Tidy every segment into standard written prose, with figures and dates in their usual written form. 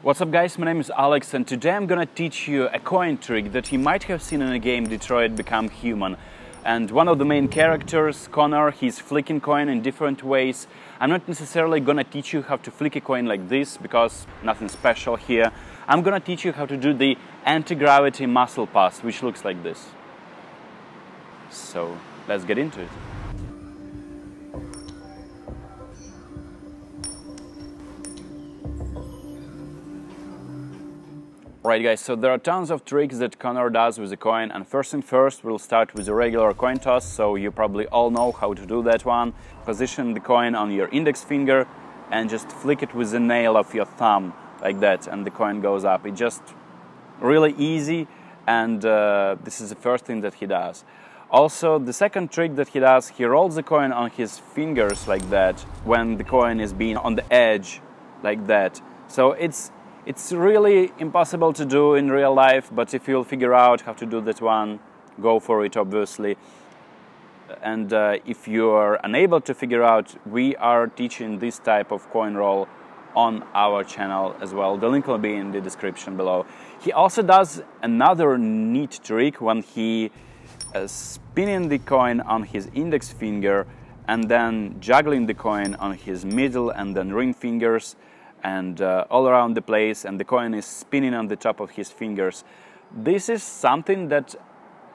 What's up guys, my name is Alex and today I'm gonna teach you a coin trick that you might have seen in a game Detroit Become Human. And one of the main characters, Connor, he's flicking coin in different ways. I'm not necessarily gonna teach you how to flick a coin like this because nothing special here. I'm gonna teach you how to do the anti-gravity muscle pass, which looks like this. So let's get into it. Right guys, so there are tons of tricks that Connor does with the coin, and first thing first, we'll start with a regular coin toss, so you probably all know how to do that one. Position the coin on your index finger and just flick it with the nail of your thumb, like that, and the coin goes up. It's just really easy, and this is the first thing that he does. Also, the second trick that he does, he rolls the coin on his fingers like that, when the coin is being on the edge, like that. So it's really impossible to do in real life, but if you'll figure out how to do that one, go for it, obviously. And if you are unable to figure out, we are teaching this type of coin roll on our channel as well. The link will be in the description below. He also does another neat trick when he spinning the coin on his index finger and then juggling the coin on his middle and then ring fingers, and all around the place, and the coin is spinning on the top of his fingers. This is something that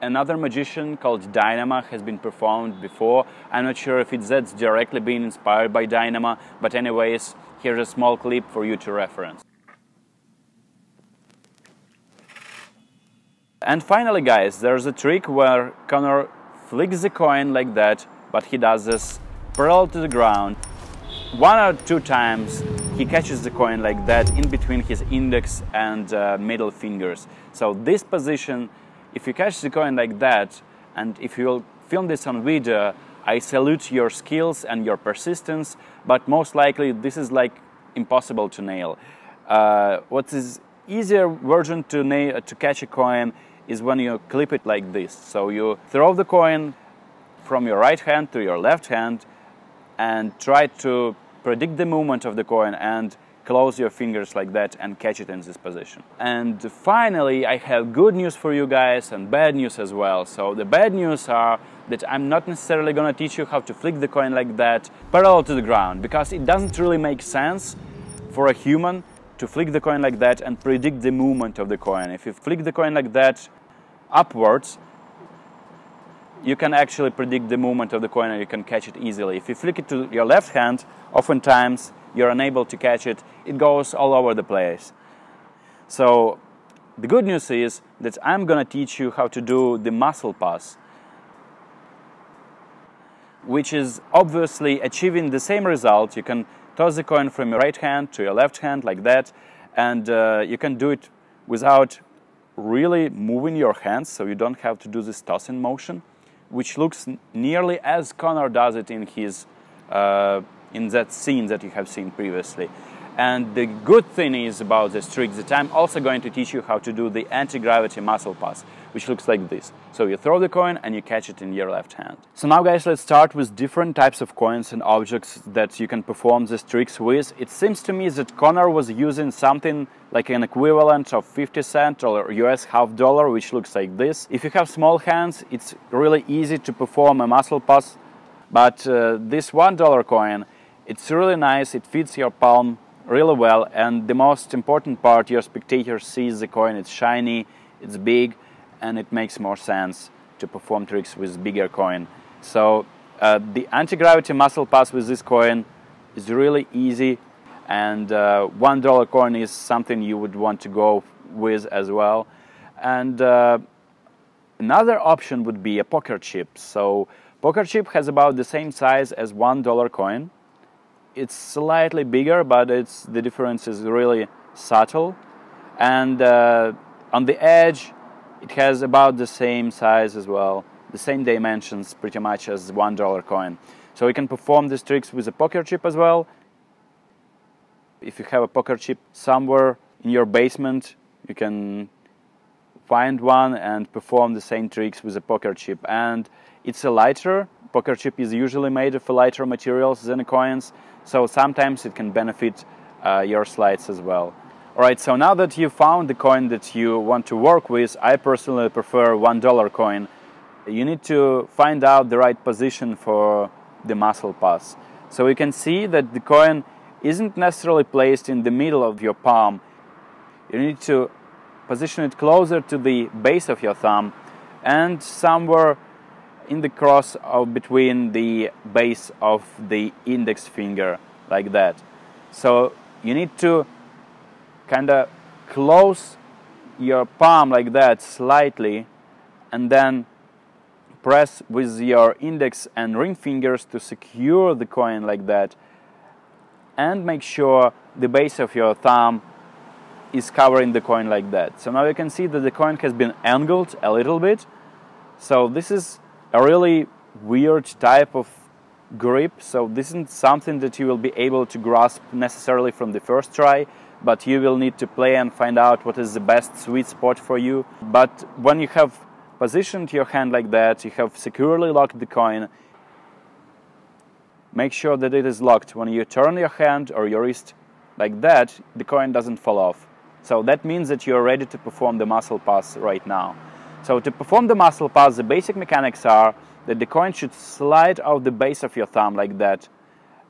another magician called Dynamo has been performed before. I'm not sure if that's directly been inspired by Dynamo, but anyways, here's a small clip for you to reference. And finally guys, there's a trick where Connor flicks the coin like that, but he does this parallel to the ground. 1 or 2 times he catches the coin like that in between his index and middle fingers. So this position, if you catch the coin like that, and if you'll film this on video, I salute your skills and your persistence, but most likely this is like impossible to nail. What is easier version to catch a coin is when you clip it like this. So you throw the coin from your right hand to your left hand and try to predict the movement of the coin and close your fingers like that and catch it in this position. And finally, I have good news for you guys and bad news as well. So the bad news are that I'm not necessarily gonna teach you how to flick the coin like that parallel to the ground, because it doesn't really make sense for a human to flick the coin like that and predict the movement of the coin. If you flick the coin like that upwards, you can actually predict the movement of the coin and you can catch it easily. If you flick it to your left hand, oftentimes you're unable to catch it. It goes all over the place. So the good news is that I'm gonna teach you how to do the muscle pass, which is obviously achieving the same result. You can toss the coin from your right hand to your left hand like that, and you can do it without really moving your hands, so you don't have to do this tossing motion, which looks nearly as Connor does it in his in that scene that you have seen previously. And the good thing is about this trick that I'm also going to teach you how to do the anti-gravity muscle pass, which looks like this. So you throw the coin and you catch it in your left hand. So now guys, let's start with different types of coins and objects that you can perform these tricks with. It seems to me that Connor was using something like an equivalent of 50 cent or US $half, which looks like this. If you have small hands, it's really easy to perform a muscle pass, but this $1 coin, it's really nice, it fits your palm really well, and the most important part, your spectator sees the coin, it's shiny, it's big, and it makes more sense to perform tricks with bigger coin. So the anti-gravity muscle pass with this coin is really easy, and $1 coin is something you would want to go with as well. And another option would be a poker chip. So poker chip has about the same size as $1 coin. It's slightly bigger, but the difference is really subtle. And on the edge, it has about the same size as well, the same dimensions pretty much as $1 coin. So you can perform these tricks with a poker chip as well. If you have a poker chip somewhere in your basement, you can find one and perform the same tricks with a poker chip. And it's a lighter. Poker chip is usually made of lighter materials than coins, so sometimes it can benefit your sleights as well. Alright, so now that you found the coin that you want to work with, I personally prefer $1 coin. You need to find out the right position for the muscle pass. So you can see that the coin isn't necessarily placed in the middle of your palm. You need to position it closer to the base of your thumb and somewhere in the cross of between the base of the index finger, like that. So you need to kind of close your palm like that slightly and then press with your index and ring fingers to secure the coin like that, and make sure the base of your thumb is covering the coin like that. So now you can see that the coin has been angled a little bit. So this is a really weird type of grip. So this isn't something that you will be able to grasp necessarily from the first try, but you will need to play and find out what is the best sweet spot for you. But when you have positioned your hand like that, you have securely locked the coin, make sure that it is locked. When you turn your hand or your wrist like that, the coin doesn't fall off. So that means that you're ready to perform the muscle pass right now. So to perform the muscle pass, the basic mechanics are that the coin should slide off the base of your thumb like that,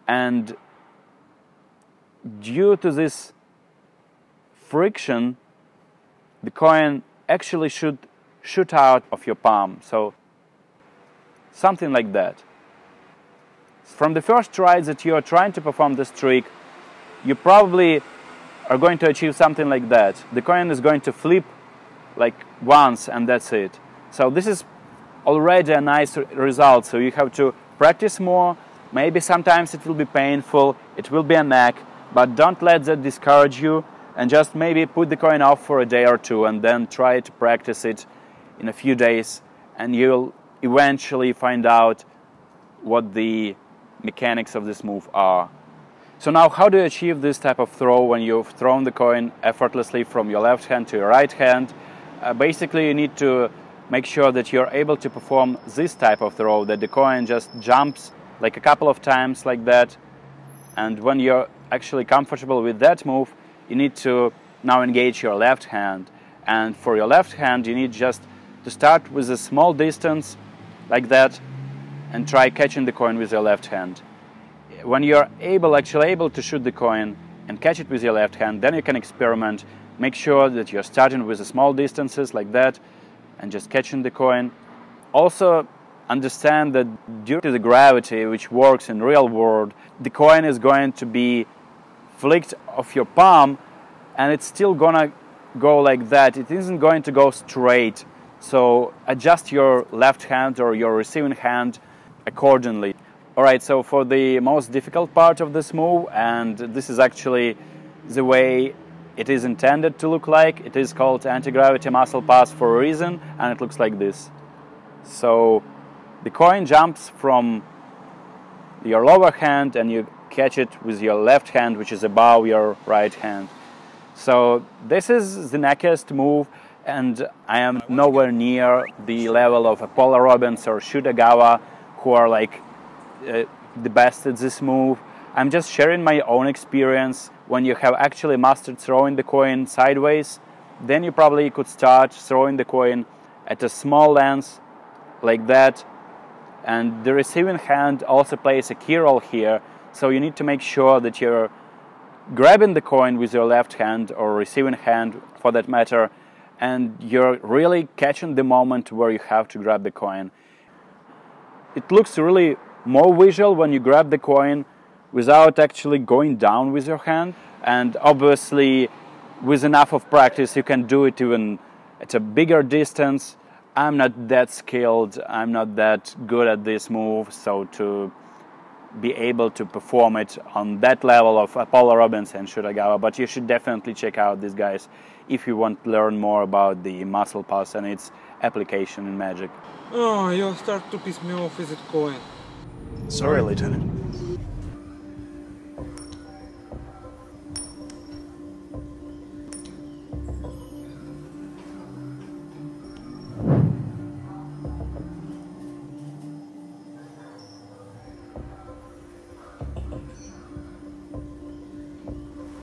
and due to this friction, the coin actually should shoot out of your palm. So something like that. From the first try that you are trying to perform this trick, you probably are going to achieve something like that. The coin is going to flip like once and that's it. So this is already a nice result. So you have to practice more. Maybe sometimes it will be painful, it will be a knack, but don't let that discourage you, and just maybe put the coin off for a day or two and then try to practice it in a few days, and you'll eventually find out what the mechanics of this move are. So now, how do you achieve this type of throw when you've thrown the coin effortlessly from your left hand to your right hand? Basically, you need to make sure that you're able to perform this type of throw, that the coin just jumps like a couple of times like that. And when you're actually comfortable with that move, you need to now engage your left hand. And for your left hand, you need just to start with a small distance like that and try catching the coin with your left hand. When you're actually able to shoot the coin and catch it with your left hand, then you can experiment. Make sure that you're starting with the small distances like that and just catching the coin. Also understand that due to the gravity which works in real world, the coin is going to be flicked off your palm and it's still gonna go like that. It isn't going to go straight. So adjust your left hand or your receiving hand accordingly. Alright, so for the most difficult part of this move, and this is actually the way it is intended to look like, it is called anti-gravity muscle pass for a reason, and it looks like this. So the coin jumps from your lower hand and you catch it with your left hand, which is above your right hand. So this is the knackiest move, and I am nowhere near the level of Paula Robbins or Shutagawa, who are like the best at this move. I'm just sharing my own experience. When you have actually mastered throwing the coin sideways, then you probably could start throwing the coin at a small length like that. And the receiving hand also plays a key role here. So you need to make sure that you're grabbing the coin with your left hand, or receiving hand for that matter, and you're really catching the moment where you have to grab the coin. It looks really more visual when you grab the coin without actually going down with your hand, and obviously with enough of practice you can do it even at a bigger distance. I'm not that skilled, I'm not that good at this move, so to be able to perform it on that level of Paula Robbins and Shutagawa, but you should definitely check out these guys if you want to learn more about the muscle pass and its application in Magic. Oh, you start to piss me off with that coin. Sorry, Lieutenant.